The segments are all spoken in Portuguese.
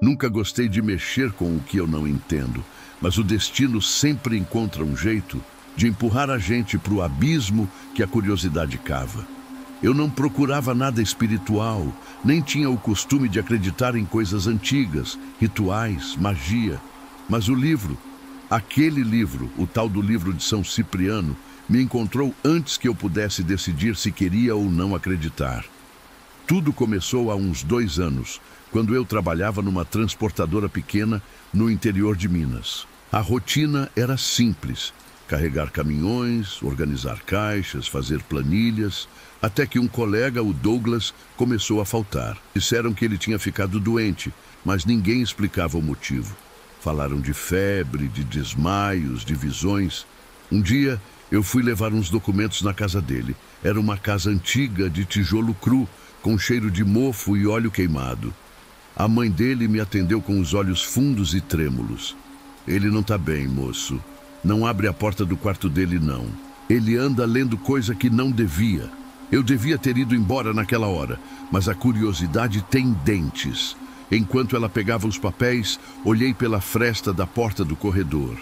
Nunca gostei de mexer com o que eu não entendo, mas o destino sempre encontra um jeito de empurrar a gente para o abismo que a curiosidade cava. Eu não procurava nada espiritual, nem tinha o costume de acreditar em coisas antigas, rituais, magia. Mas o livro, aquele livro, o tal do livro de São Cipriano, me encontrou antes que eu pudesse decidir se queria ou não acreditar. Tudo começou há uns 2 anos, quando eu trabalhava numa transportadora pequena no interior de Minas. A rotina era simples: carregar caminhões, organizar caixas, fazer planilhas, até que um colega, o Douglas, começou a faltar. Disseram que ele tinha ficado doente, mas ninguém explicava o motivo. Falaram de febre, de desmaios, de visões. Um dia, eu fui levar uns documentos na casa dele. Era uma casa antiga de tijolo cru, com cheiro de mofo e óleo queimado. A mãe dele me atendeu com os olhos fundos e trêmulos. "Ele não tá bem, moço. Não abre a porta do quarto dele, não. Ele anda lendo coisa que não devia. Eu devia ter ido embora naquela hora, mas a curiosidade tem dentes." Enquanto ela pegava os papéis, olhei pela fresta da porta do corredor.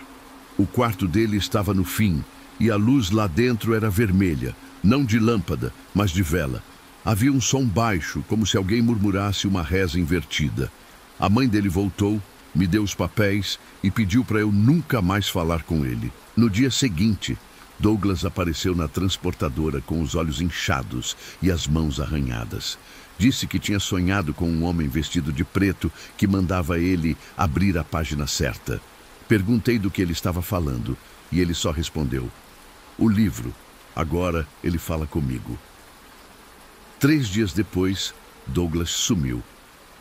O quarto dele estava no fim, e a luz lá dentro era vermelha, não de lâmpada, mas de vela. Havia um som baixo, como se alguém murmurasse uma reza invertida. A mãe dele voltou, me deu os papéis e pediu para eu nunca mais falar com ele. No dia seguinte, Douglas apareceu na transportadora com os olhos inchados e as mãos arranhadas. Disse que tinha sonhado com um homem vestido de preto que mandava ele abrir a página certa. Perguntei do que ele estava falando e ele só respondeu: "O livro. Agora ele fala comigo." 3 dias depois, Douglas sumiu.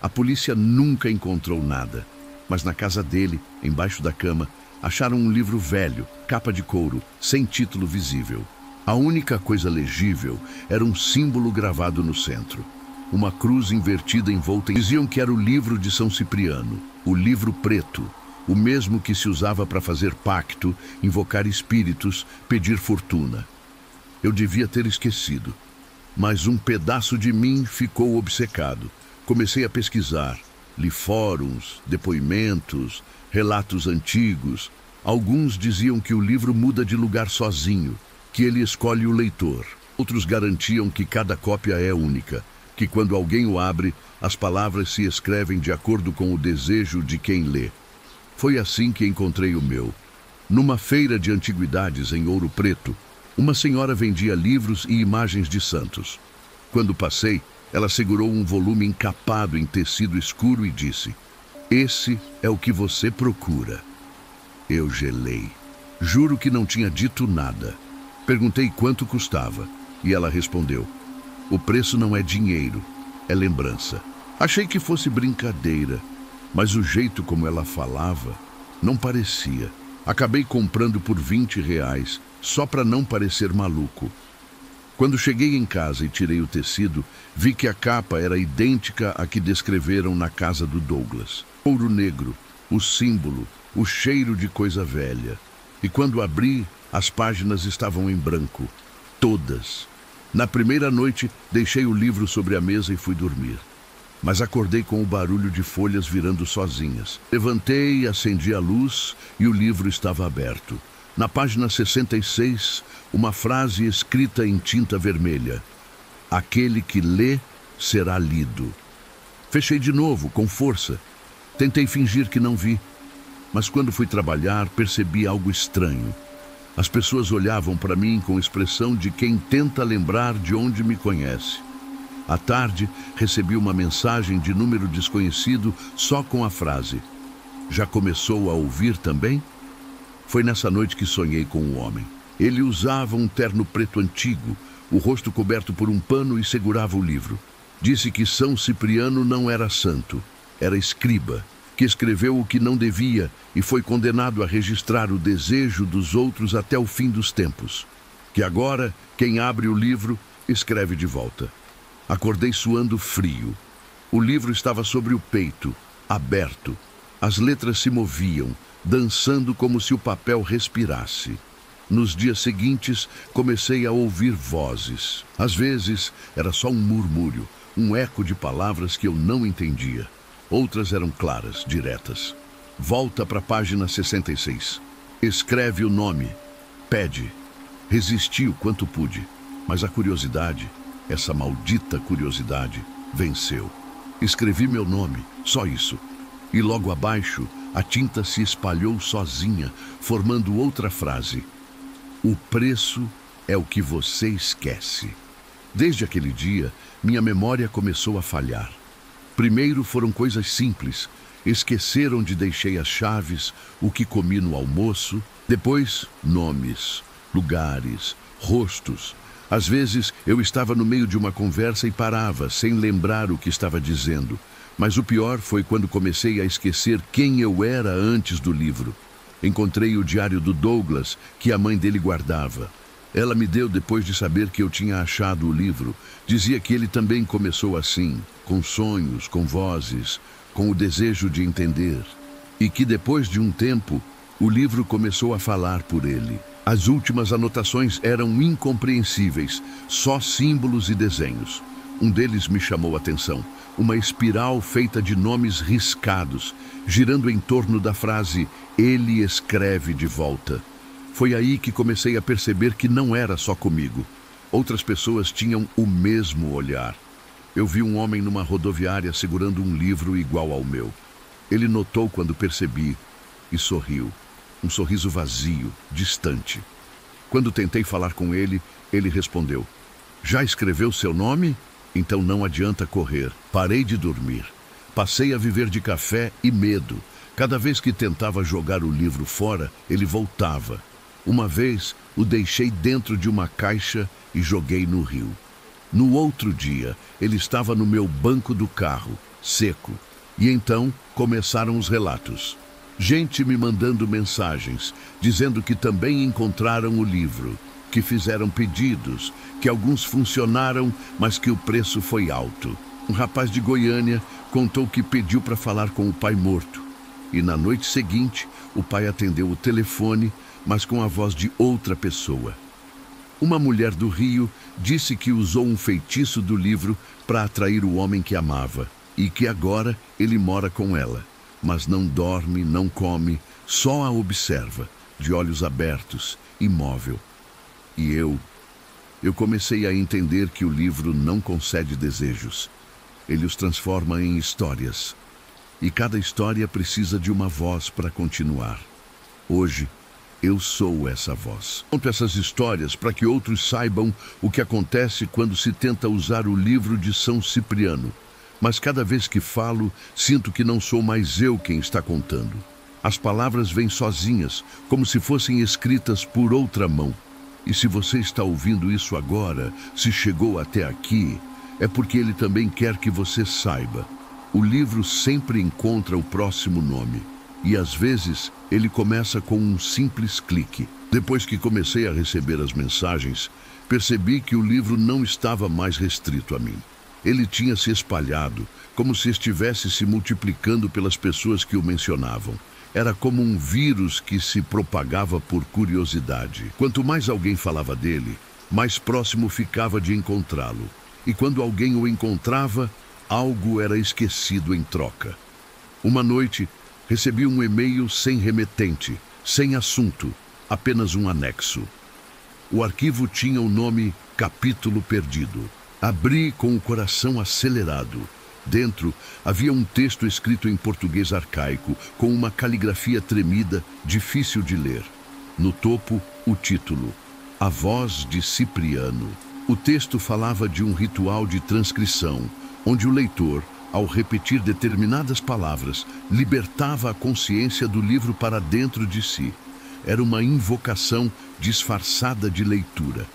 A polícia nunca encontrou nada, mas na casa dele, embaixo da cama, acharam um livro velho, capa de couro, sem título visível. A única coisa legível era um símbolo gravado no centro. Uma cruz invertida envolta. Diziam que era o livro de São Cipriano, o livro preto, o mesmo que se usava para fazer pacto, invocar espíritos, pedir fortuna. Eu devia ter esquecido, mas um pedaço de mim ficou obcecado. Comecei a pesquisar, li fóruns, depoimentos, relatos antigos. Alguns diziam que o livro muda de lugar sozinho, que ele escolhe o leitor. Outros garantiam que cada cópia é única, que quando alguém o abre, as palavras se escrevem de acordo com o desejo de quem lê. Foi assim que encontrei o meu. Numa feira de antiguidades em Ouro Preto, uma senhora vendia livros e imagens de santos. Quando passei, ela segurou um volume encapado em tecido escuro e disse: "Esse é o que você procura." Eu gelei. Juro que não tinha dito nada. Perguntei quanto custava e ela respondeu: "O preço não é dinheiro, é lembrança." Achei que fosse brincadeira, mas o jeito como ela falava não parecia. Acabei comprando por R$ 20, só para não parecer maluco. Quando cheguei em casa e tirei o tecido, vi que a capa era idêntica à que descreveram na casa do Douglas. Ouro negro, o símbolo, o cheiro de coisa velha. E quando abri, as páginas estavam em branco. Todas. Na primeira noite, deixei o livro sobre a mesa e fui dormir. Mas acordei com o barulho de folhas virando sozinhas. Levantei, acendi a luz e o livro estava aberto. Na página 66, uma frase escrita em tinta vermelha: "Aquele que lê será lido." Fechei de novo, com força. Tentei fingir que não vi. Mas quando fui trabalhar, percebi algo estranho. As pessoas olhavam para mim com expressão de quem tenta lembrar de onde me conhece. À tarde, recebi uma mensagem de número desconhecido só com a frase: "Já começou a ouvir também?" Foi nessa noite que sonhei com um homem. Ele usava um terno preto antigo, o rosto coberto por um pano e segurava o livro. Disse que São Cipriano não era santo, era escriba, que escreveu o que não devia e foi condenado a registrar o desejo dos outros até o fim dos tempos. Que agora, quem abre o livro, escreve de volta. Acordei suando frio. O livro estava sobre o peito, aberto. As letras se moviam, dançando como se o papel respirasse. Nos dias seguintes, comecei a ouvir vozes. Às vezes, era só um murmúrio, um eco de palavras que eu não entendia. Outras eram claras, diretas. Volta para a página 66. Escreve o nome. Pede. Resisti o quanto pude, mas a curiosidade, essa maldita curiosidade, venceu. Escrevi meu nome, só isso. E logo abaixo, a tinta se espalhou sozinha, formando outra frase. O preço é o que você esquece. Desde aquele dia, minha memória começou a falhar. Primeiro foram coisas simples. Esquecer onde deixei as chaves, o que comi no almoço. Depois, nomes, lugares, rostos. Às vezes, eu estava no meio de uma conversa e parava, sem lembrar o que estava dizendo. Mas o pior foi quando comecei a esquecer quem eu era antes do livro. Encontrei o diário do Douglas, que a mãe dele guardava. Ela me deu depois de saber que eu tinha achado o livro. Dizia que ele também começou assim, com sonhos, com vozes, com o desejo de entender. E que depois de um tempo, o livro começou a falar por ele. As últimas anotações eram incompreensíveis, só símbolos e desenhos. Um deles me chamou a atenção, uma espiral feita de nomes riscados, girando em torno da frase "Ele escreve de volta". Foi aí que comecei a perceber que não era só comigo. Outras pessoas tinham o mesmo olhar. Eu vi um homem numa rodoviária segurando um livro igual ao meu. Ele notou quando percebi e sorriu. Um sorriso vazio, distante. Quando tentei falar com ele, ele respondeu: "Já escreveu seu nome? Então não adianta correr." Parei de dormir. Passei a viver de café e medo. Cada vez que tentava jogar o livro fora, ele voltava. Uma vez, o deixei dentro de uma caixa e joguei no rio. No outro dia, ele estava no meu banco do carro, seco. E então começaram os relatos. Gente me mandando mensagens, dizendo que também encontraram o livro, que fizeram pedidos, que alguns funcionaram, mas que o preço foi alto. Um rapaz de Goiânia contou que pediu para falar com o pai morto. E na noite seguinte, o pai atendeu o telefone, mas com a voz de outra pessoa. Uma mulher do Rio disse que usou um feitiço do livro para atrair o homem que amava e que agora ele mora com ela, mas não dorme, não come, só a observa, de olhos abertos, imóvel. E eu comecei a entender que o livro não concede desejos. Ele os transforma em histórias. E cada história precisa de uma voz para continuar. Hoje, eu sou essa voz. Conto essas histórias para que outros saibam o que acontece quando se tenta usar o livro de São Cipriano. Mas cada vez que falo, sinto que não sou mais eu quem está contando. As palavras vêm sozinhas, como se fossem escritas por outra mão. E se você está ouvindo isso agora, se chegou até aqui, é porque ele também quer que você saiba. O livro sempre encontra o próximo nome. E às vezes ele começa com um simples clique. Depois que comecei a receber as mensagens, percebi que o livro não estava mais restrito a mim. Ele tinha se espalhado, como se estivesse se multiplicando pelas pessoas que o mencionavam. Era como um vírus que se propagava por curiosidade. Quanto mais alguém falava dele, mais próximo ficava de encontrá-lo. E quando alguém o encontrava, algo era esquecido em troca. Uma noite, recebi um e-mail sem remetente, sem assunto, apenas um anexo. O arquivo tinha o nome Capítulo Perdido. Abri com o coração acelerado. Dentro havia um texto escrito em português arcaico, com uma caligrafia tremida, difícil de ler. No topo, o título: A Voz de Cipriano. O texto falava de um ritual de transcrição, onde o leitor, ao repetir determinadas palavras, libertava a consciência do livro para dentro de si. Era uma invocação disfarçada de leitura.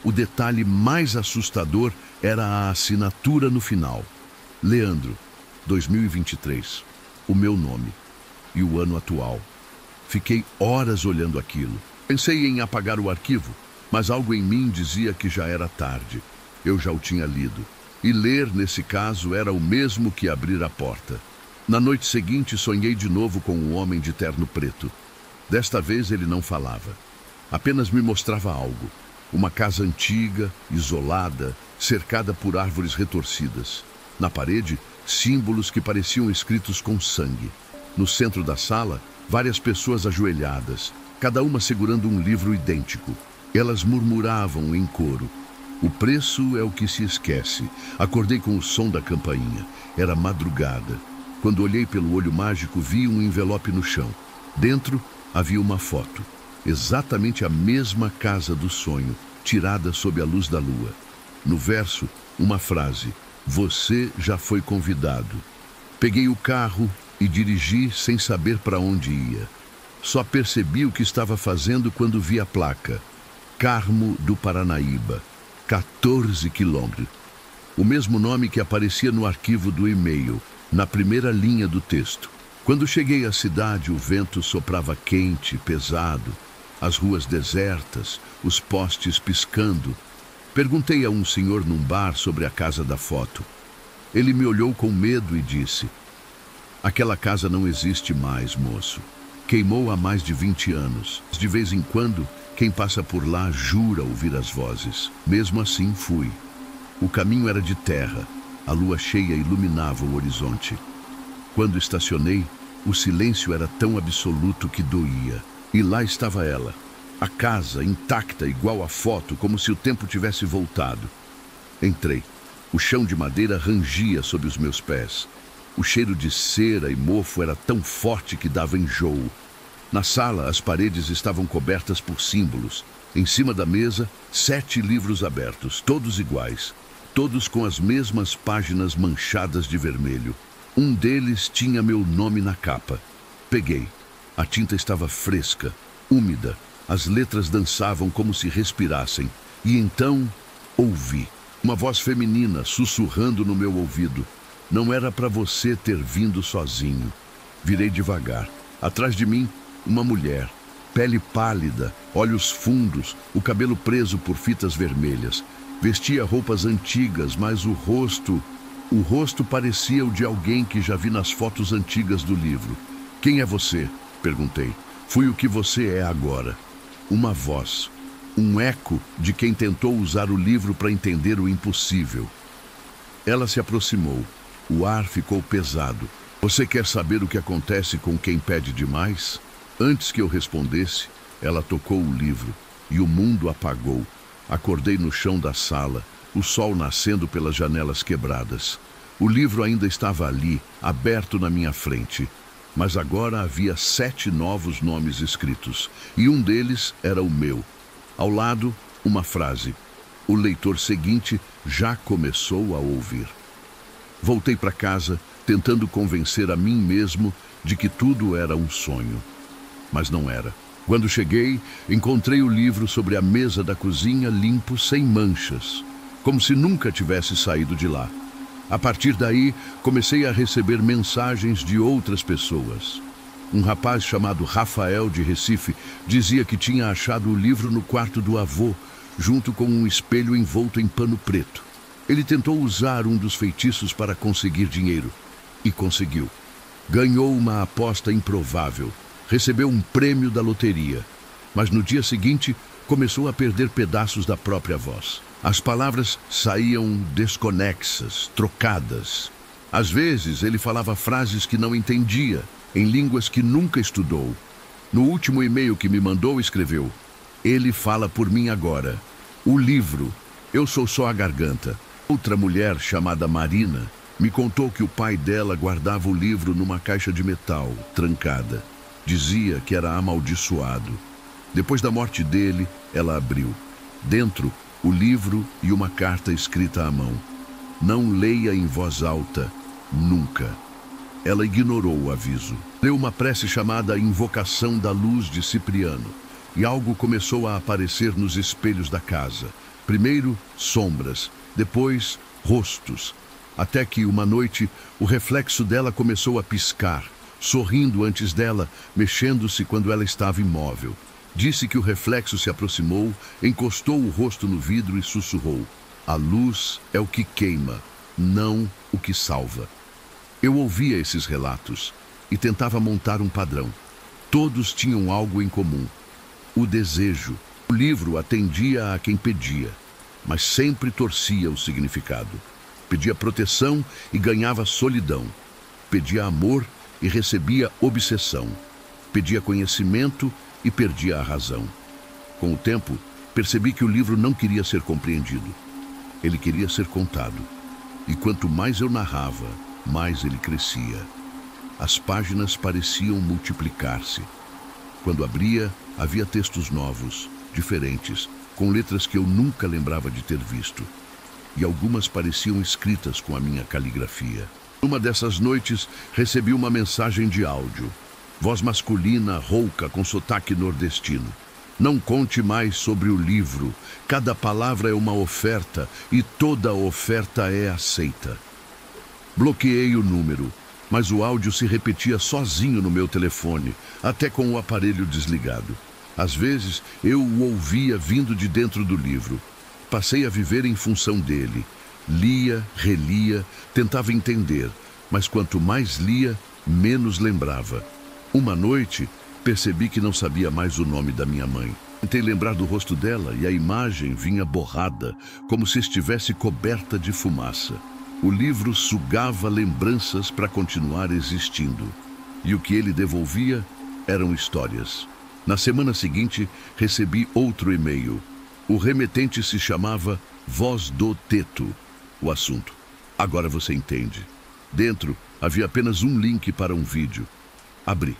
O detalhe mais assustador era a assinatura no final. Leandro, 2023, o meu nome e o ano atual. Fiquei horas olhando aquilo. Pensei em apagar o arquivo, mas algo em mim dizia que já era tarde. Eu já o tinha lido. E ler, nesse caso, era o mesmo que abrir a porta. Na noite seguinte, sonhei de novo com um homem de terno preto. Desta vez ele não falava. Apenas me mostrava algo. Uma casa antiga, isolada, cercada por árvores retorcidas. Na parede símbolos que pareciam escritos com sangue. No centro da sala, várias pessoas ajoelhadas, cada uma segurando um livro idêntico. Elas murmuravam em coro: "O preço é o que se esquece." Acordei com o som da campainha. Era madrugada. Quando olhei pelo olho mágico, vi um envelope no chão. Dentro havia uma foto. Exatamente a mesma casa do sonho, tirada sob a luz da lua. No verso, uma frase: "Você já foi convidado." Peguei o carro e dirigi sem saber para onde ia. Só percebi o que estava fazendo quando vi a placa: Carmo do Paranaíba, 14 quilômetros. O mesmo nome que aparecia no arquivo do e-mail, na primeira linha do texto. Quando cheguei à cidade, o vento soprava quente, pesado, as ruas desertas, os postes piscando. Perguntei a um senhor num bar sobre a casa da foto. Ele me olhou com medo e disse: "Aquela casa não existe mais, moço. Queimou há mais de 20 anos. De vez em quando, quem passa por lá jura ouvir as vozes." Mesmo assim, fui. O caminho era de terra. A lua cheia iluminava o horizonte. Quando estacionei, o silêncio era tão absoluto que doía. E lá estava ela, a casa intacta igual à foto, como se o tempo tivesse voltado. Entrei. O chão de madeira rangia sob os meus pés. O cheiro de cera e mofo era tão forte que dava enjoo. Na sala, as paredes estavam cobertas por símbolos. Em cima da mesa, 7 livros abertos, todos iguais. Todos com as mesmas páginas manchadas de vermelho. Um deles tinha meu nome na capa. Peguei. A tinta estava fresca, úmida. As letras dançavam como se respirassem. E então, ouvi uma voz feminina sussurrando no meu ouvido: "Não era para você ter vindo sozinho." Virei devagar. Atrás de mim, uma mulher. Pele pálida, olhos fundos, o cabelo preso por fitas vermelhas. Vestia roupas antigas, mas o rosto parecia o de alguém que já vi nas fotos antigas do livro. "Quem é você?" perguntei. "Fui o que você é agora." Uma voz, um eco de quem tentou usar o livro para entender o impossível. Ela se aproximou. O ar ficou pesado. "Você quer saber o que acontece com quem pede demais?" Antes que eu respondesse, ela tocou o livro e o mundo apagou. Acordei no chão da sala, o sol nascendo pelas janelas quebradas. O livro ainda estava ali, aberto na minha frente. Mas agora havia 7 novos nomes escritos, e um deles era o meu. Ao lado, uma frase: "O leitor seguinte já começou a ouvir." Voltei para casa, tentando convencer a mim mesmo de que tudo era um sonho. Mas não era. Quando cheguei, encontrei o livro sobre a mesa da cozinha, limpo, sem manchas, como se nunca tivesse saído de lá. A partir daí, comecei a receber mensagens de outras pessoas. Um rapaz chamado Rafael, de Recife, dizia que tinha achado o livro no quarto do avô, junto com um espelho envolto em pano preto. Ele tentou usar um dos feitiços para conseguir dinheiro. E conseguiu. Ganhou uma aposta improvável. Recebeu um prêmio da loteria. Mas no dia seguinte, começou a perder pedaços da própria voz. As palavras saíam desconexas, trocadas. Às vezes, ele falava frases que não entendia, em línguas que nunca estudou. No último e-mail que me mandou, escreveu: "Ele fala por mim agora. O livro, eu sou só a garganta." Outra mulher, chamada Marina, me contou que o pai dela guardava o livro numa caixa de metal, trancada. Dizia que era amaldiçoado. Depois da morte dele, ela abriu. Dentro, o livro e uma carta escrita à mão: "Não leia em voz alta, nunca." Ela ignorou o aviso. Leu uma prece chamada Invocação da Luz de Cipriano, e algo começou a aparecer nos espelhos da casa. Primeiro, sombras, depois, rostos, até que, uma noite, o reflexo dela começou a piscar, sorrindo antes dela, mexendo-se quando ela estava imóvel. Disse que o reflexo se aproximou, encostou o rosto no vidro e sussurrou: "A luz é o que queima, não o que salva." Eu ouvia esses relatos e tentava montar um padrão. Todos tinham algo em comum: o desejo. O livro atendia a quem pedia, mas sempre torcia o significado. Pedia proteção e ganhava solidão. Pedia amor e recebia obsessão. Pedia conhecimento e perdia a razão. Com o tempo, percebi que o livro não queria ser compreendido. Ele queria ser contado. E quanto mais eu narrava, mais ele crescia. As páginas pareciam multiplicar-se. Quando abria, havia textos novos, diferentes, com letras que eu nunca lembrava de ter visto. E algumas pareciam escritas com a minha caligrafia. Numa dessas noites, recebi uma mensagem de áudio. Voz masculina, rouca, com sotaque nordestino. Não conte mais sobre o livro. Cada palavra é uma oferta e toda oferta é aceita. Bloqueei o número, mas o áudio se repetia sozinho no meu telefone, até com o aparelho desligado. Às vezes, eu o ouvia vindo de dentro do livro. Passei a viver em função dele. Lia, relia, tentava entender, mas quanto mais lia, menos lembrava. Uma noite, percebi que não sabia mais o nome da minha mãe. Tentei lembrar do rosto dela e a imagem vinha borrada, como se estivesse coberta de fumaça. O livro sugava lembranças para continuar existindo. E o que ele devolvia eram histórias. Na semana seguinte, recebi outro e-mail. O remetente se chamava Voz do Teto. O assunto. Agora você entende. Dentro, havia apenas um link para um vídeo. Abri.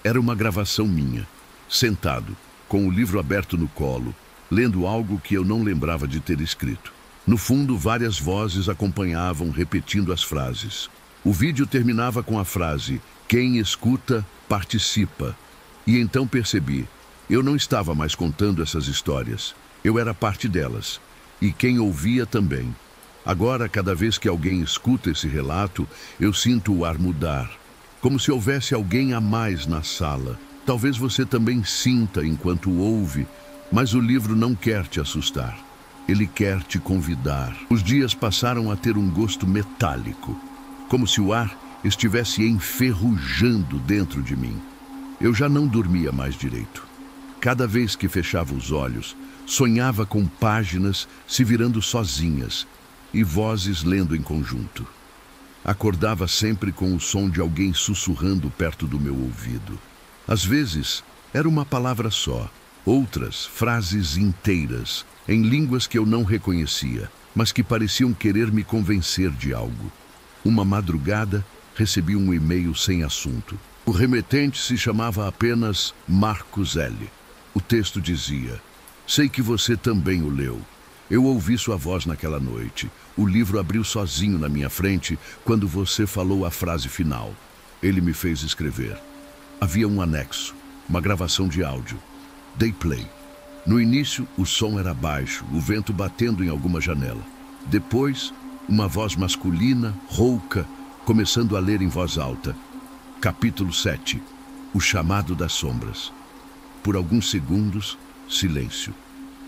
Era uma gravação minha, sentado, com o livro aberto no colo, lendo algo que eu não lembrava de ter escrito. No fundo, várias vozes acompanhavam, repetindo as frases. O vídeo terminava com a frase, quem escuta, participa. E então percebi, eu não estava mais contando essas histórias. Eu era parte delas. E quem ouvia também. Agora, cada vez que alguém escuta esse relato, eu sinto o ar mudar. Como se houvesse alguém a mais na sala. Talvez você também sinta enquanto ouve, mas o livro não quer te assustar. Ele quer te convidar. Os dias passaram a ter um gosto metálico, como se o ar estivesse enferrujando dentro de mim. Eu já não dormia mais direito. Cada vez que fechava os olhos, sonhava com páginas se virando sozinhas e vozes lendo em conjunto. Acordava sempre com o som de alguém sussurrando perto do meu ouvido. Às vezes, era uma palavra só, outras, frases inteiras, em línguas que eu não reconhecia, mas que pareciam querer me convencer de algo. Uma madrugada, recebi um e-mail sem assunto. O remetente se chamava apenas Marcos L. O texto dizia, sei que você também o leu. Eu ouvi sua voz naquela noite. O livro abriu sozinho na minha frente quando você falou a frase final. Ele me fez escrever. Havia um anexo, uma gravação de áudio. Dei play. No início, o som era baixo, o vento batendo em alguma janela. Depois, uma voz masculina, rouca, começando a ler em voz alta. Capítulo 7. O chamado das sombras. Por alguns segundos, silêncio.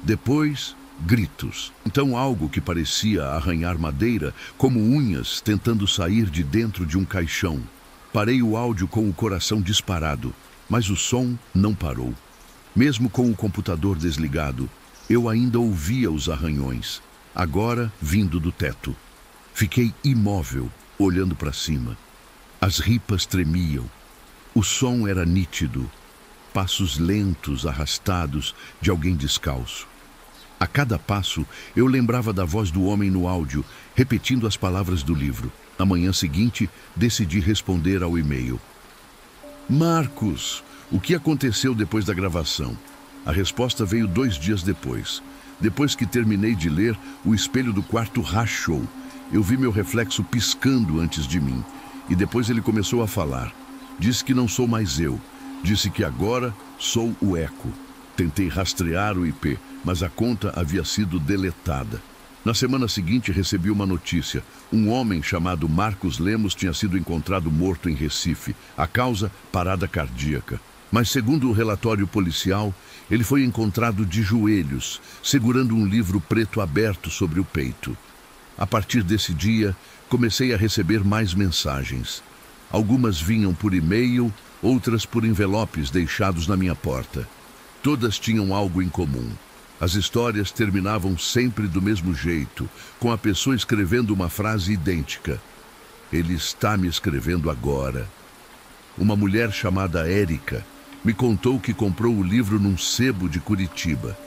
Depois, gritos. Então algo que parecia arranhar madeira, como unhas tentando sair de dentro de um caixão. Parei o áudio com o coração disparado, mas o som não parou. Mesmo com o computador desligado, eu ainda ouvia os arranhões, agora vindo do teto. Fiquei imóvel, olhando para cima. As ripas tremiam. O som era nítido. Passos lentos, arrastados, de alguém descalço. A cada passo, eu lembrava da voz do homem no áudio, repetindo as palavras do livro. Na manhã seguinte, decidi responder ao e-mail. Marcos, o que aconteceu depois da gravação? A resposta veio 2 dias depois. Depois que terminei de ler, o espelho do quarto rachou. Eu vi meu reflexo piscando antes de mim. E depois ele começou a falar. Disse que não sou mais eu. Disse que agora sou o eco. Tentei rastrear o IP, mas a conta havia sido deletada. Na semana seguinte, recebi uma notícia. Um homem chamado Marcos Lemos tinha sido encontrado morto em Recife. A causa, parada cardíaca. Mas, segundo o relatório policial, ele foi encontrado de joelhos, segurando um livro preto aberto sobre o peito. A partir desse dia, comecei a receber mais mensagens. Algumas vinham por e-mail, outras por envelopes deixados na minha porta. Todas tinham algo em comum. As histórias terminavam sempre do mesmo jeito, com a pessoa escrevendo uma frase idêntica. Ele está me escrevendo agora. Uma mulher chamada Érica me contou que comprou o livro num sebo de Curitiba.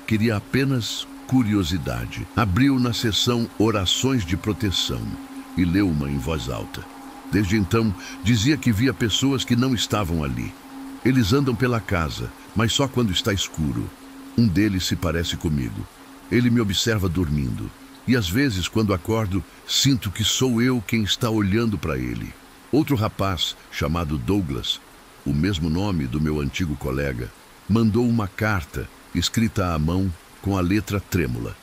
Queria apenas curiosidade. Abriu na seção Orações de Proteção e leu uma em voz alta. Desde então, dizia que via pessoas que não estavam ali. Eles andam pela casa, mas só quando está escuro. Um deles se parece comigo. Ele me observa dormindo. E às vezes, quando acordo, sinto que sou eu quem está olhando para ele. Outro rapaz, chamado Douglas, o mesmo nome do meu antigo colega, mandou uma carta, escrita à mão, com a letra trêmula.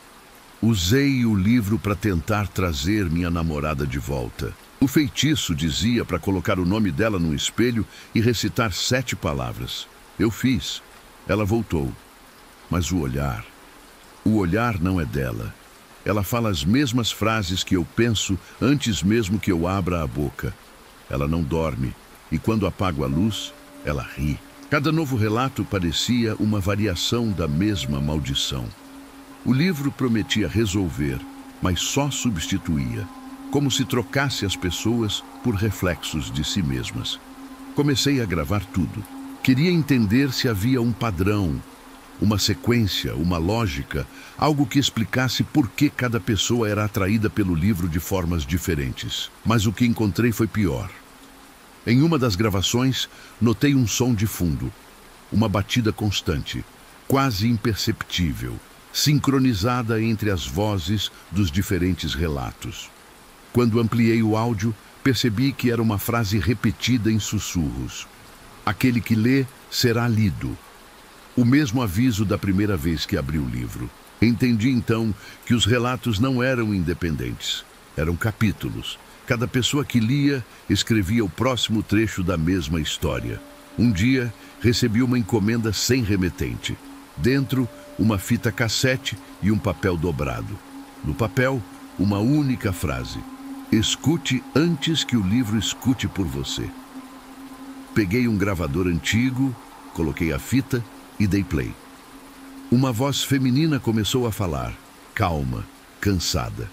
Usei o livro para tentar trazer minha namorada de volta. O feitiço dizia para colocar o nome dela no espelho e recitar 7 palavras. Eu fiz. Ela voltou. Mas o olhar não é dela. Ela fala as mesmas frases que eu penso antes mesmo que eu abra a boca. Ela não dorme, e quando apago a luz, ela ri. Cada novo relato parecia uma variação da mesma maldição. O livro prometia resolver, mas só substituía, como se trocasse as pessoas por reflexos de si mesmas. Comecei a gravar tudo. Queria entender se havia um padrão, uma sequência, uma lógica, algo que explicasse por que cada pessoa era atraída pelo livro de formas diferentes. Mas o que encontrei foi pior. Em uma das gravações, notei um som de fundo, uma batida constante, quase imperceptível, sincronizada entre as vozes dos diferentes relatos. Quando ampliei o áudio, percebi que era uma frase repetida em sussurros. Aquele que lê será lido. O mesmo aviso da primeira vez que abri o livro. Entendi então que os relatos não eram independentes, eram capítulos. Cada pessoa que lia escrevia o próximo trecho da mesma história. Um dia, recebi uma encomenda sem remetente. Dentro, uma fita cassete e um papel dobrado. No papel, uma única frase: escute antes que o livro escute por você. Peguei um gravador antigo, coloquei a fita e dei play. Uma voz feminina começou a falar, calma, cansada.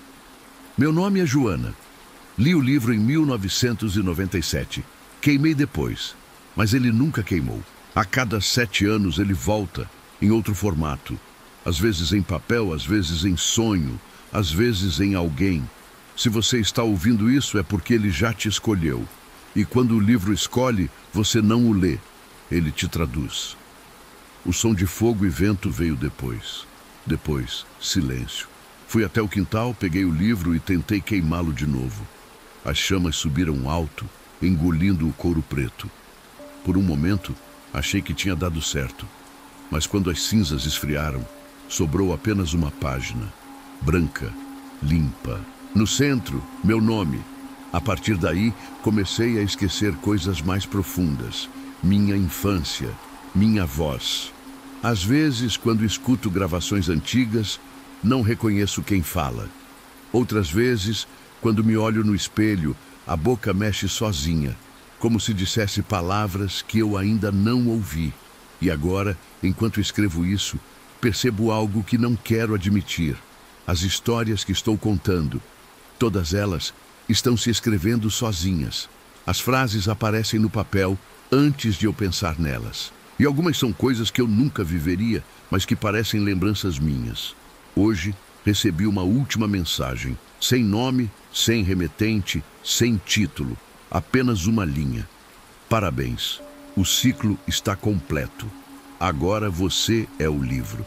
Meu nome é Joana. Li o livro em 1997. Queimei depois, mas ele nunca queimou. A cada 7 anos ele volta, em outro formato. Às vezes em papel, às vezes em sonho, às vezes em alguém. Se você está ouvindo isso é porque ele já te escolheu. E quando o livro escolhe, você não o lê. Ele te traduz. O som de fogo e vento veio depois. Depois, silêncio. Fui até o quintal, peguei o livro e tentei queimá-lo de novo. As chamas subiram alto, engolindo o couro preto. Por um momento, achei que tinha dado certo. Mas quando as cinzas esfriaram, sobrou apenas uma página, branca, limpa. No centro, meu nome. A partir daí, comecei a esquecer coisas mais profundas. Minha infância, minha voz. Às vezes, quando escuto gravações antigas, não reconheço quem fala. Outras vezes, quando me olho no espelho, a boca mexe sozinha, como se dissesse palavras que eu ainda não ouvi. E agora, enquanto escrevo isso, percebo algo que não quero admitir. As histórias que estou contando, todas elas estão se escrevendo sozinhas. As frases aparecem no papel antes de eu pensar nelas. E algumas são coisas que eu nunca viveria, mas que parecem lembranças minhas. Hoje, recebi uma última mensagem, sem nome, sem remetente, sem título, apenas uma linha. Parabéns, o ciclo está completo. Agora você é o livro.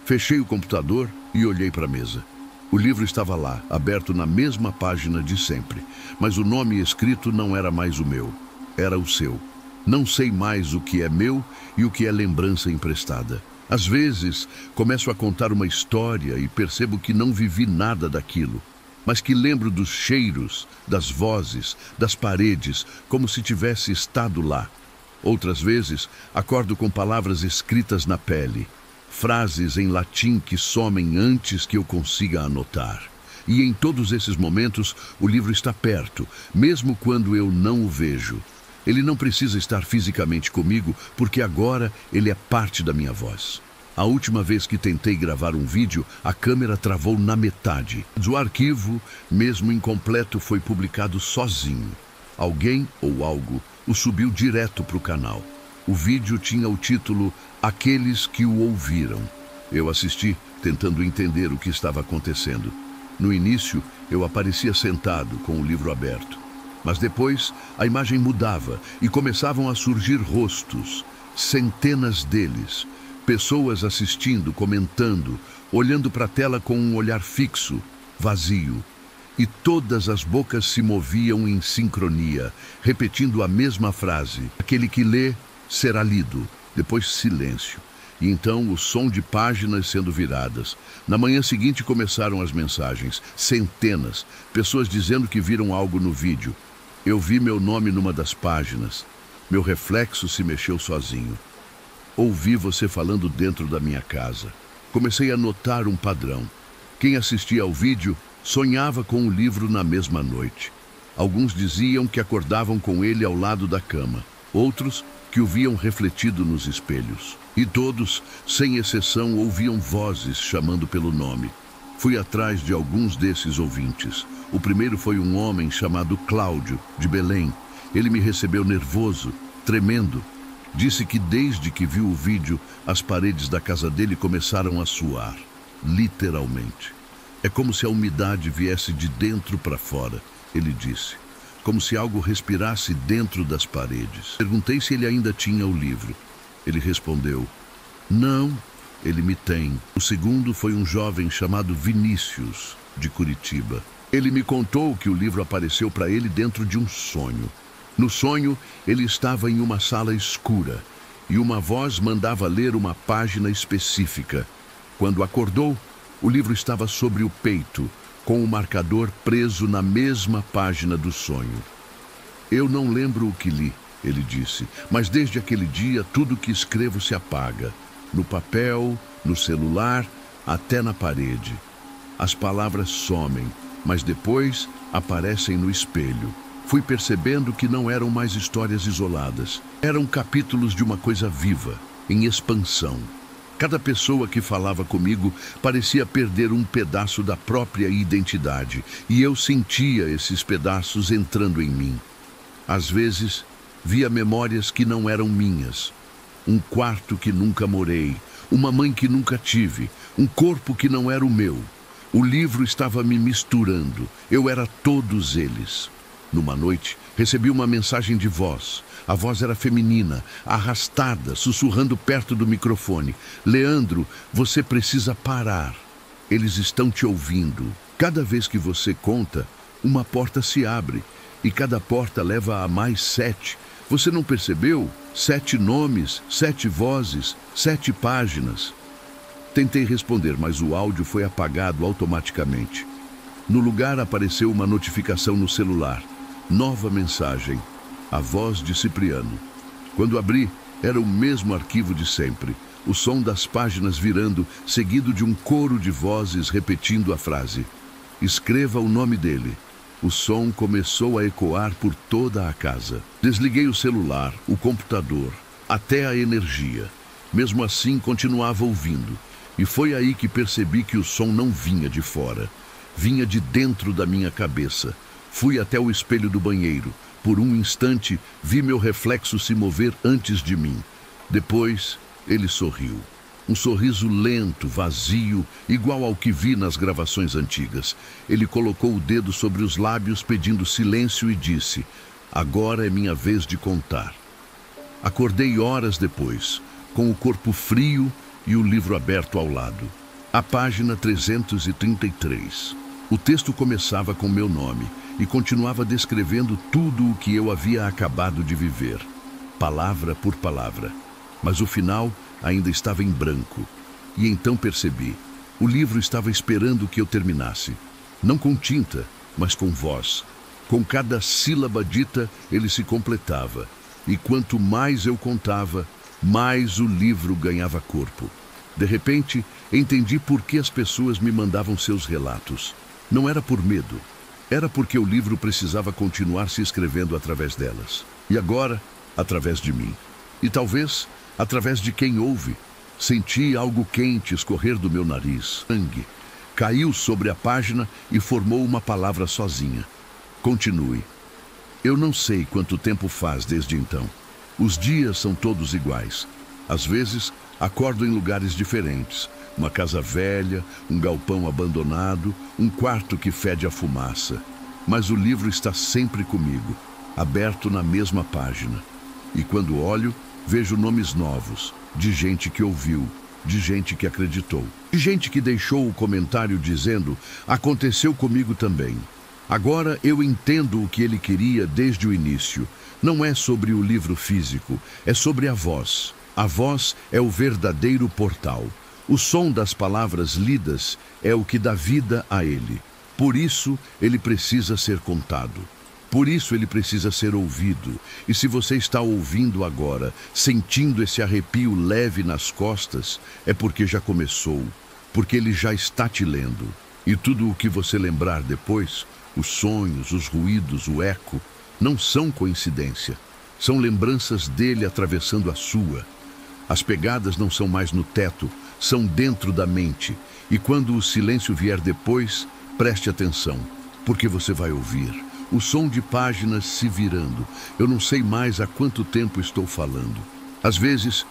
Fechei o computador e olhei para a mesa. O livro estava lá, aberto na mesma página de sempre, mas o nome escrito não era mais o meu, era o seu. Não sei mais o que é meu e o que é lembrança emprestada. Às vezes, começo a contar uma história e percebo que não vivi nada daquilo, mas que lembro dos cheiros, das vozes, das paredes, como se tivesse estado lá. Outras vezes, acordo com palavras escritas na pele, frases em latim que somem antes que eu consiga anotar. E em todos esses momentos, o livro está perto, mesmo quando eu não o vejo. Ele não precisa estar fisicamente comigo, porque agora ele é parte da minha voz. A última vez que tentei gravar um vídeo, a câmera travou na metade. O arquivo, mesmo incompleto, foi publicado sozinho. Alguém ou algo o subiu direto para o canal. O vídeo tinha o título Aqueles que o ouviram. Eu assisti, tentando entender o que estava acontecendo. No início, eu aparecia sentado, com o livro aberto. Mas depois, a imagem mudava e começavam a surgir rostos, centenas deles. Pessoas assistindo, comentando, olhando para a tela com um olhar fixo, vazio. E todas as bocas se moviam em sincronia, repetindo a mesma frase. Aquele que lê, será lido. Depois silêncio. E então o som de páginas sendo viradas. Na manhã seguinte começaram as mensagens. Centenas. Pessoas dizendo que viram algo no vídeo. Eu vi meu nome numa das páginas. Meu reflexo se mexeu sozinho. Ouvi você falando dentro da minha casa. Comecei a notar um padrão. Quem assistia ao vídeo sonhava com o livro na mesma noite. Alguns diziam que acordavam com ele ao lado da cama. Outros que o viam refletido nos espelhos. E todos, sem exceção, ouviam vozes chamando pelo nome. Fui atrás de alguns desses ouvintes. O primeiro foi um homem chamado Cláudio, de Belém. Ele me recebeu nervoso, tremendo. Disse que desde que viu o vídeo, as paredes da casa dele começaram a suar, literalmente. É como se a umidade viesse de dentro para fora, ele disse. Como se algo respirasse dentro das paredes. Perguntei se ele ainda tinha o livro. Ele respondeu, não, ele me tem. O segundo foi um jovem chamado Vinícius, de Curitiba. Ele me contou que o livro apareceu para ele dentro de um sonho. No sonho, ele estava em uma sala escura e uma voz mandava ler uma página específica. Quando acordou, o livro estava sobre o peito, com o marcador preso na mesma página do sonho. Eu não lembro o que li, ele disse, mas desde aquele dia tudo que escrevo se apaga. No papel, no celular, até na parede. As palavras somem, mas depois aparecem no espelho. Fui percebendo que não eram mais histórias isoladas. Eram capítulos de uma coisa viva, em expansão. Cada pessoa que falava comigo parecia perder um pedaço da própria identidade, e eu sentia esses pedaços entrando em mim. Às vezes, via memórias que não eram minhas. Um quarto que nunca morei, uma mãe que nunca tive, um corpo que não era o meu. O livro estava me misturando, eu era todos eles. Numa noite, recebi uma mensagem de voz. A voz era feminina, arrastada, sussurrando perto do microfone. Leandro, você precisa parar. Eles estão te ouvindo. Cada vez que você conta, uma porta se abre. E cada porta leva a mais 7. Você não percebeu? 7 nomes, 7 vozes, 7 páginas. Tentei responder, mas o áudio foi apagado automaticamente. No lugar apareceu uma notificação no celular. Nova mensagem. A voz de Cipriano. Quando abri, era o mesmo arquivo de sempre. O som das páginas virando, seguido de um coro de vozes repetindo a frase. Escreva o nome dele. O som começou a ecoar por toda a casa. Desliguei o celular, o computador, até a energia. Mesmo assim, continuava ouvindo. E foi aí que percebi que o som não vinha de fora. Vinha de dentro da minha cabeça. Fui até o espelho do banheiro. Por um instante, vi meu reflexo se mover antes de mim. Depois, ele sorriu. Um sorriso lento, vazio, igual ao que vi nas gravações antigas. Ele colocou o dedo sobre os lábios, pedindo silêncio e disse, agora é minha vez de contar. Acordei horas depois, com o corpo frio e o livro aberto ao lado. A página 333. O texto começava com meu nome e continuava descrevendo tudo o que eu havia acabado de viver, palavra por palavra. Mas o final ainda estava em branco. E então percebi, o livro estava esperando que eu terminasse. Não com tinta, mas com voz. Com cada sílaba dita, ele se completava. E quanto mais eu contava, mais o livro ganhava corpo. De repente, entendi por que as pessoas me mandavam seus relatos. Não era por medo. Era porque o livro precisava continuar se escrevendo através delas. E agora, através de mim. E talvez, através de quem ouve. Senti algo quente escorrer do meu nariz. Sangue. Caiu sobre a página e formou uma palavra sozinha. Continue. Eu não sei quanto tempo faz desde então. Os dias são todos iguais. Às vezes, acordo em lugares diferentes. Uma casa velha, um galpão abandonado, um quarto que fede a fumaça. Mas o livro está sempre comigo, aberto na mesma página. E quando olho, vejo nomes novos, de gente que ouviu, de gente que acreditou, de gente que deixou o comentário dizendo: aconteceu comigo também. Agora eu entendo o que ele queria desde o início. Não é sobre o livro físico, é sobre a voz. A voz é o verdadeiro portal. O som das palavras lidas é o que dá vida a ele. Por isso, ele precisa ser contado. Por isso, ele precisa ser ouvido. E se você está ouvindo agora, sentindo esse arrepio leve nas costas, é porque já começou, porque ele já está te lendo. E tudo o que você lembrar depois, os sonhos, os ruídos, o eco, não são coincidência. São lembranças dele atravessando a sua. As pegadas não são mais no teto, são dentro da mente. E quando o silêncio vier depois, preste atenção, porque você vai ouvir o som de páginas se virando. Eu não sei mais há quanto tempo estou falando. Às vezes,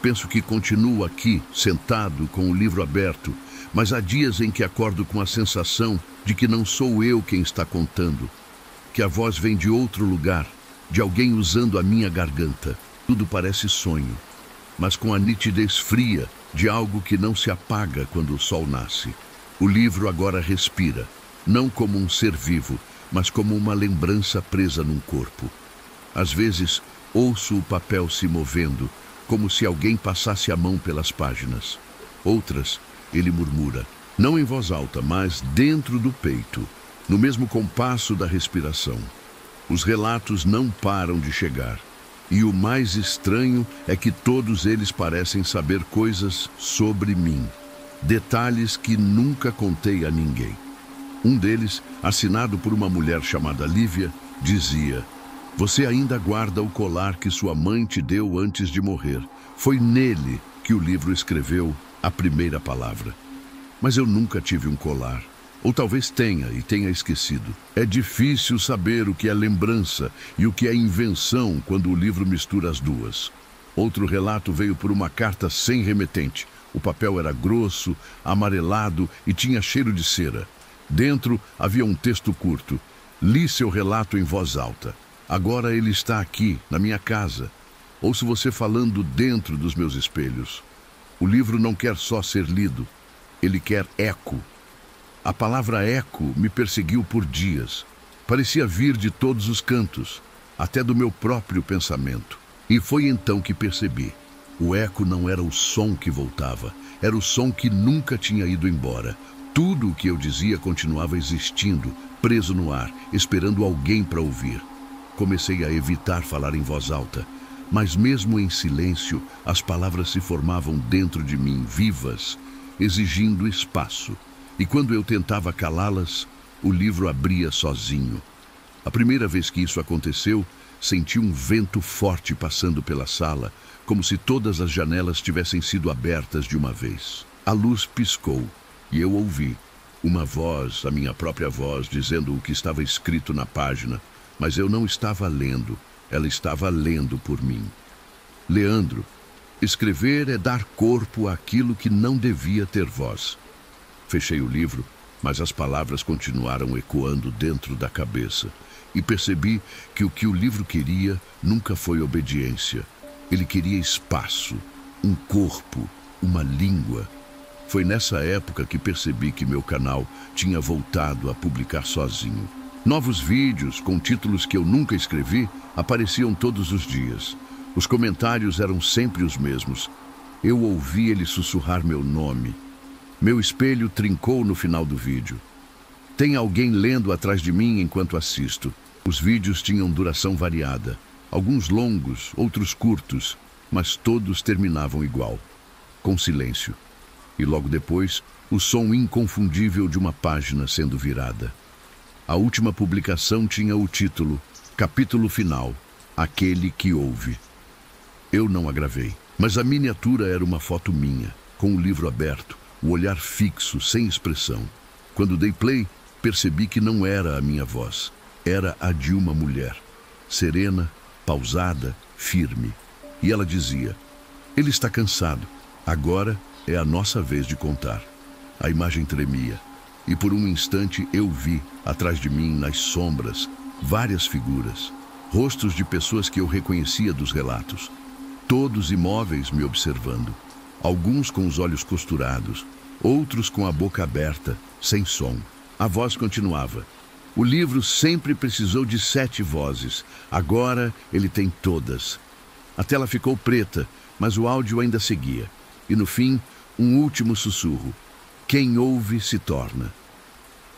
penso que continuo aqui, sentado, com o livro aberto, mas há dias em que acordo com a sensação de que não sou eu quem está contando, que a voz vem de outro lugar, de alguém usando a minha garganta. Tudo parece sonho, mas com a nitidez fria de algo que não se apaga quando o sol nasce. O livro agora respira, não como um ser vivo, mas como uma lembrança presa num corpo. Às vezes, ouço o papel se movendo, como se alguém passasse a mão pelas páginas. Outras, ele murmura, não em voz alta, mas dentro do peito, no mesmo compasso da respiração. Os relatos não param de chegar. E o mais estranho é que todos eles parecem saber coisas sobre mim. Detalhes que nunca contei a ninguém. Um deles, assinado por uma mulher chamada Lívia, dizia: você ainda guarda o colar que sua mãe te deu antes de morrer. Foi nele que o livro escreveu a primeira palavra. Mas eu nunca tive um colar. Ou talvez tenha e tenha esquecido. É difícil saber o que é lembrança e o que é invenção quando o livro mistura as duas. Outro relato veio por uma carta sem remetente. O papel era grosso, amarelado e tinha cheiro de cera. Dentro havia um texto curto. Li seu relato em voz alta. Agora ele está aqui, na minha casa. Ouço você falando dentro dos meus espelhos. O livro não quer só ser lido. Ele quer eco. A palavra eco me perseguiu por dias. Parecia vir de todos os cantos, até do meu próprio pensamento. E foi então que percebi. O eco não era o som que voltava, era o som que nunca tinha ido embora. Tudo o que eu dizia continuava existindo, preso no ar, esperando alguém para ouvir. Comecei a evitar falar em voz alta, mas mesmo em silêncio, as palavras se formavam dentro de mim, vivas, exigindo espaço. E quando eu tentava calá-las, o livro abria sozinho. A primeira vez que isso aconteceu, senti um vento forte passando pela sala, como se todas as janelas tivessem sido abertas de uma vez. A luz piscou e eu ouvi uma voz, a minha própria voz, dizendo o que estava escrito na página, mas eu não estava lendo, ela estava lendo por mim. Leandro, escrever é dar corpo àquilo que não devia ter voz. Fechei o livro, mas as palavras continuaram ecoando dentro da cabeça. E percebi que o livro queria nunca foi obediência. Ele queria espaço, um corpo, uma língua. Foi nessa época que percebi que meu canal tinha voltado a publicar sozinho. Novos vídeos com títulos que eu nunca escrevi apareciam todos os dias. Os comentários eram sempre os mesmos. Eu ouvi ele sussurrar meu nome. Meu espelho trincou no final do vídeo. Tem alguém lendo atrás de mim enquanto assisto. Os vídeos tinham duração variada. Alguns longos, outros curtos, mas todos terminavam igual, com silêncio. E logo depois, o som inconfundível de uma página sendo virada. A última publicação tinha o título, Capítulo Final, Aquele que Ouve. Eu não a gravei. Mas a miniatura era uma foto minha, com o livro aberto, o olhar fixo, sem expressão. Quando dei play, percebi que não era a minha voz. Era a de uma mulher, serena, pausada, firme. E ela dizia: ele está cansado, agora é a nossa vez de contar. A imagem tremia, e por um instante eu vi, atrás de mim, nas sombras, várias figuras, rostos de pessoas que eu reconhecia dos relatos, todos imóveis me observando, alguns com os olhos costurados, outros com a boca aberta, sem som. A voz continuava: o livro sempre precisou de 7 vozes, agora ele tem todas. A tela ficou preta, mas o áudio ainda seguia. E no fim, um último sussurro: quem ouve se torna.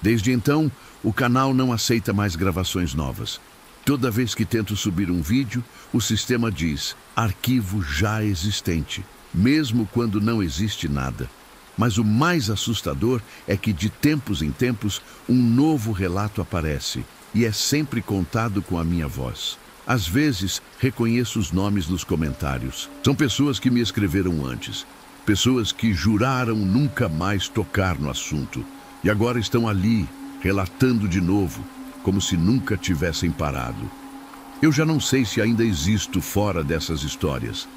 Desde então, o canal não aceita mais gravações novas. Toda vez que tento subir um vídeo, o sistema diz: arquivo já existente, mesmo quando não existe nada. Mas o mais assustador é que, de tempos em tempos, um novo relato aparece, e é sempre contado com a minha voz. Às vezes, reconheço os nomes nos comentários. São pessoas que me escreveram antes, pessoas que juraram nunca mais tocar no assunto, e agora estão ali, relatando de novo, como se nunca tivessem parado. Eu já não sei se ainda existo fora dessas histórias.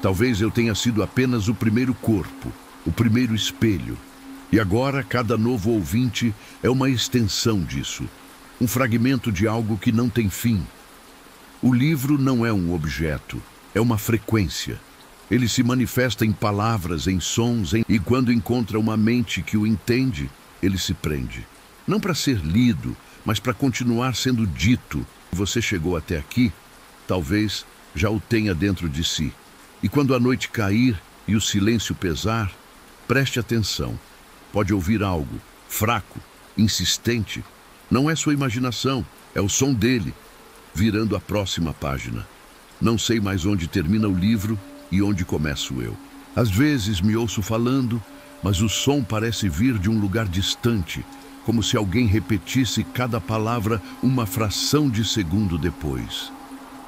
Talvez eu tenha sido apenas o primeiro corpo, o primeiro espelho. E agora cada novo ouvinte é uma extensão disso, um fragmento de algo que não tem fim. O livro não é um objeto, é uma frequência. Ele se manifesta em palavras, em sons, e quando encontra uma mente que o entende, ele se prende. Não para ser lido, mas para continuar sendo dito. Você chegou até aqui, talvez já o tenha dentro de si. E quando a noite cair e o silêncio pesar, preste atenção. Pode ouvir algo fraco, insistente. Não é sua imaginação, é o som dele, virando a próxima página. Não sei mais onde termina o livro e onde começo eu. Às vezes me ouço falando, mas o som parece vir de um lugar distante, como se alguém repetisse cada palavra uma fração de segundo depois.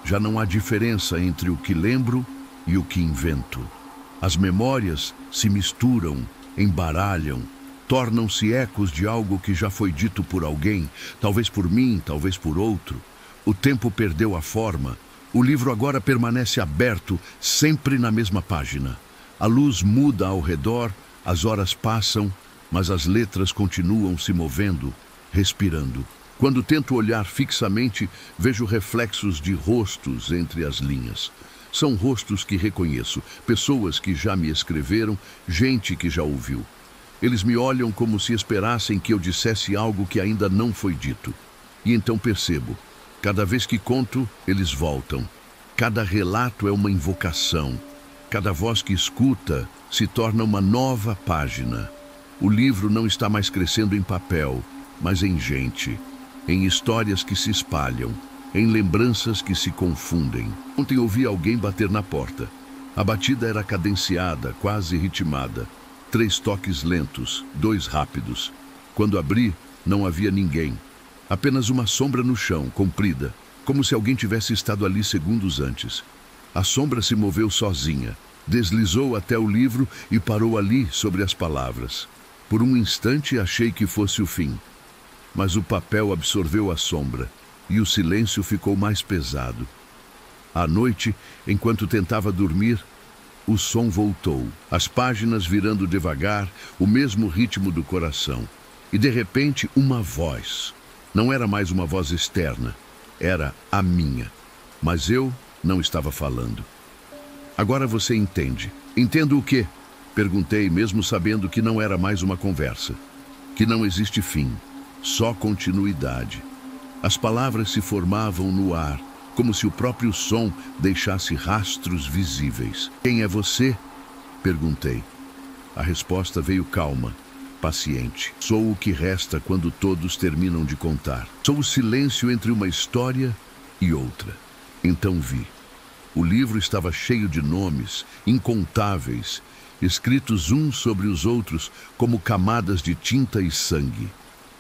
Já não há diferença entre o que lembro e o que invento. As memórias se misturam, embaralham, tornam-se ecos de algo que já foi dito por alguém, talvez por mim, talvez por outro. O tempo perdeu a forma. O livro agora permanece aberto, sempre na mesma página. A luz muda ao redor, as horas passam, mas as letras continuam se movendo, respirando. Quando tento olhar fixamente, vejo reflexos de rostos entre as linhas. São rostos que reconheço, pessoas que já me escreveram, gente que já ouviu. Eles me olham como se esperassem que eu dissesse algo que ainda não foi dito. E então percebo, cada vez que conto, eles voltam. Cada relato é uma invocação. Cada voz que escuta se torna uma nova página. O livro não está mais crescendo em papel, mas em gente, em histórias que se espalham, em lembranças que se confundem. Ontem ouvi alguém bater na porta. A batida era cadenciada, quase ritmada. 3 toques lentos, 2 rápidos. Quando abri, não havia ninguém. Apenas uma sombra no chão, comprida, como se alguém tivesse estado ali segundos antes. A sombra se moveu sozinha, deslizou até o livro e parou ali sobre as palavras. Por um instante achei que fosse o fim. Mas o papel absorveu a sombra e o silêncio ficou mais pesado. À noite, enquanto tentava dormir, o som voltou, as páginas virando devagar, o mesmo ritmo do coração. E de repente, uma voz. Não era mais uma voz externa, era a minha. Mas eu não estava falando. Agora você entende. Entendo o quê? Perguntei, mesmo sabendo que não era mais uma conversa. Que não existe fim, só continuidade. As palavras se formavam no ar, como se o próprio som deixasse rastros visíveis. Quem é você? Perguntei. A resposta veio calma, paciente. Sou o que resta quando todos terminam de contar. Sou o silêncio entre uma história e outra. Então vi. O livro estava cheio de nomes, incontáveis, escritos uns sobre os outros como camadas de tinta e sangue.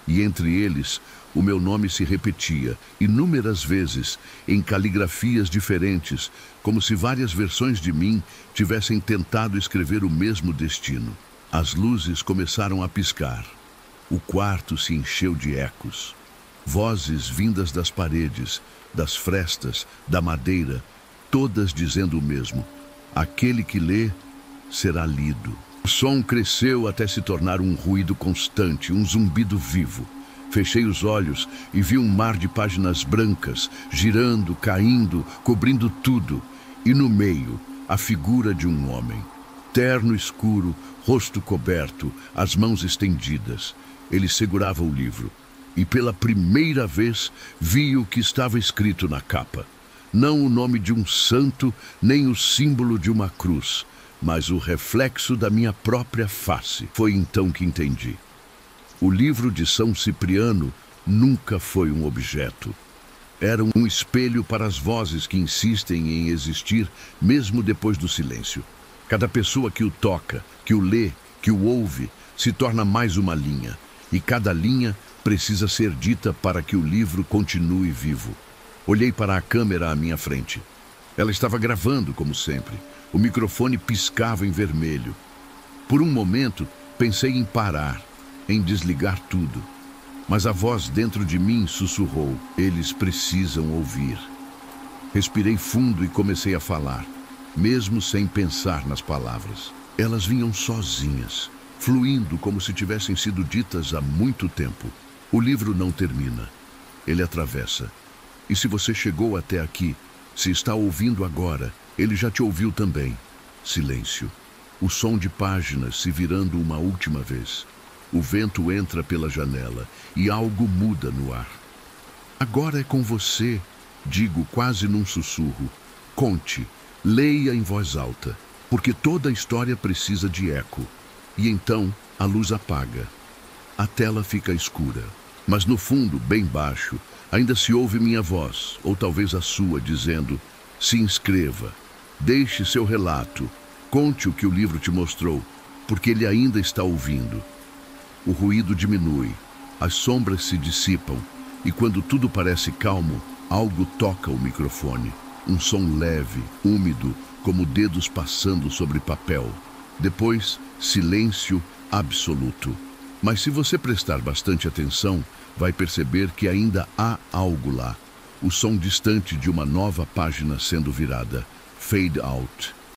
E entre eles, O meu nome se repetia, inúmeras vezes, em caligrafias diferentes, como se várias versões de mim tivessem tentado escrever o mesmo destino. As luzes começaram a piscar. O quarto se encheu de ecos. Vozes vindas das paredes, das frestas, da madeira, todas dizendo o mesmo: aquele que lê será lido. O som cresceu até se tornar um ruído constante, um zumbido vivo. Fechei os olhos e vi um mar de páginas brancas, girando, caindo, cobrindo tudo. E no meio, a figura de um homem. Terno escuro, rosto coberto, as mãos estendidas. Ele segurava o livro. E pela primeira vez vi o que estava escrito na capa. Não o nome de um santo, nem o símbolo de uma cruz, mas o reflexo da minha própria face. Foi então que entendi. O livro de São Cipriano nunca foi um objeto. Era um espelho para as vozes que insistem em existir mesmo depois do silêncio. Cada pessoa que o toca, que o lê, que o ouve, se torna mais uma linha. E cada linha precisa ser dita para que o livro continue vivo. Olhei para a câmera à minha frente. Ela estava gravando, como sempre. O microfone piscava em vermelho. Por um momento, pensei em parar, em desligar tudo. Mas a voz dentro de mim sussurrou: eles precisam ouvir. Respirei fundo e comecei a falar, mesmo sem pensar nas palavras. Elas vinham sozinhas, fluindo como se tivessem sido ditas há muito tempo. O livro não termina, ele atravessa. E se você chegou até aqui, se está ouvindo agora, ele já te ouviu também. Silêncio. O som de páginas se virando uma última vez. O vento entra pela janela e algo muda no ar. Agora é com você, digo quase num sussurro. Conte, leia em voz alta, porque toda a história precisa de eco. E então a luz apaga. A tela fica escura. Mas no fundo, bem baixo, ainda se ouve minha voz, ou talvez a sua, dizendo: se inscreva, deixe seu relato, conte o que o livro te mostrou, porque ele ainda está ouvindo. O ruído diminui, as sombras se dissipam, e quando tudo parece calmo, algo toca o microfone. Um som leve, úmido, como dedos passando sobre papel. Depois, silêncio absoluto. Mas se você prestar bastante atenção, vai perceber que ainda há algo lá. O som distante de uma nova página sendo virada. Fade out.